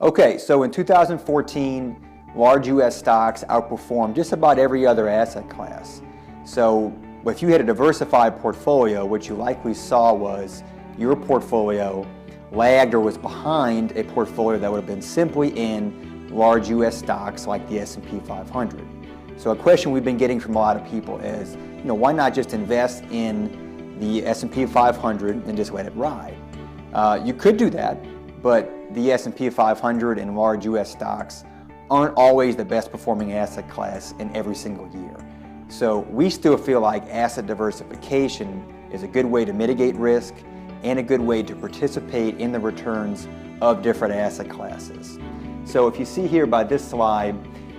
Okay, so in 2014, large U.S. stocks outperformed just about every other asset class. So if you had a diversified portfolio, what you likely saw was your portfolio lagged or was behind a portfolio that would have been simply in large U.S. stocks like the S&P 500. So a question we've been getting from a lot of people is, why not just invest in the S&P 500 and just let it ride? You could do that, but the S&P 500 and large U.S. stocks aren't always the best performing asset class in every single year. So we still feel like asset diversification is a good way to mitigate risk and a good way to participate in the returns of different asset classes. So if you see here by this slide,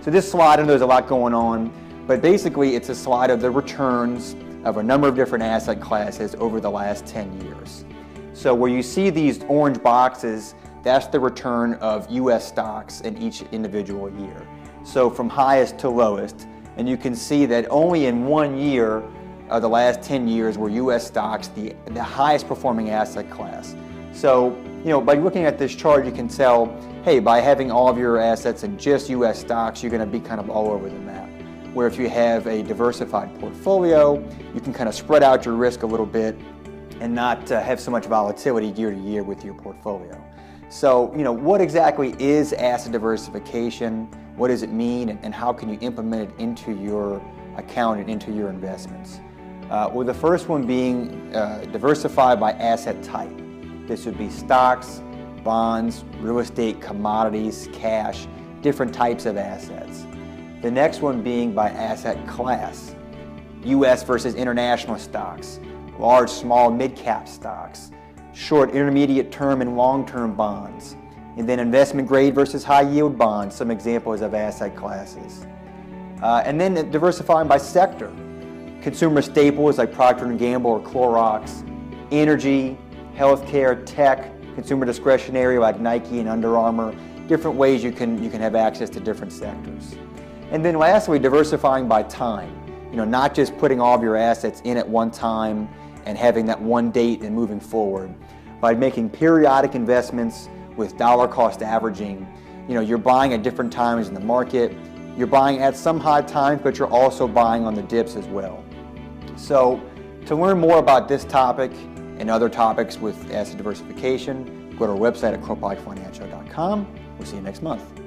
I know there's a lot going on, but basically it's a slide of the returns of a number of different asset classes over the last 10 years. So where you see these orange boxes, that's the return of U.S. stocks in each individual year. So from highest to lowest, and you can see that only in 1 year of the last 10 years were U.S. stocks the highest performing asset class. So, by looking at this chart, you can tell, hey, by having all of your assets in just U.S. stocks, you're going to be kind of all over the map. Where if you have a diversified portfolio, you can kind of spread out your risk a little bit and not have so much volatility year to year with your portfolio. So, what exactly is asset diversification? What does it mean, and how can you implement it into your account and into your investments? Well, the first one being diversify by asset type. This would be stocks, bonds, real estate, commodities, cash, different types of assets. The next one being by asset class. U.S. versus international stocks, large, small, mid-cap stocks, short, intermediate term, and long-term bonds, and then investment grade versus high-yield bonds, some examples of asset classes. And then diversifying by sector. Consumer staples like Procter & Gamble or Clorox, energy, healthcare, tech, consumer discretionary like Nike and Under Armour, different ways you can have access to different sectors. And then lastly, diversifying by time. Not just putting all of your assets in at one time and having that one date and moving forward. By making periodic investments with dollar cost averaging, you're buying at different times in the market. You're buying at some high times, but you're also buying on the dips as well. So to learn more about this topic and other topics with asset diversification, go to our website at kropogfinancial.com. We'll see you next month.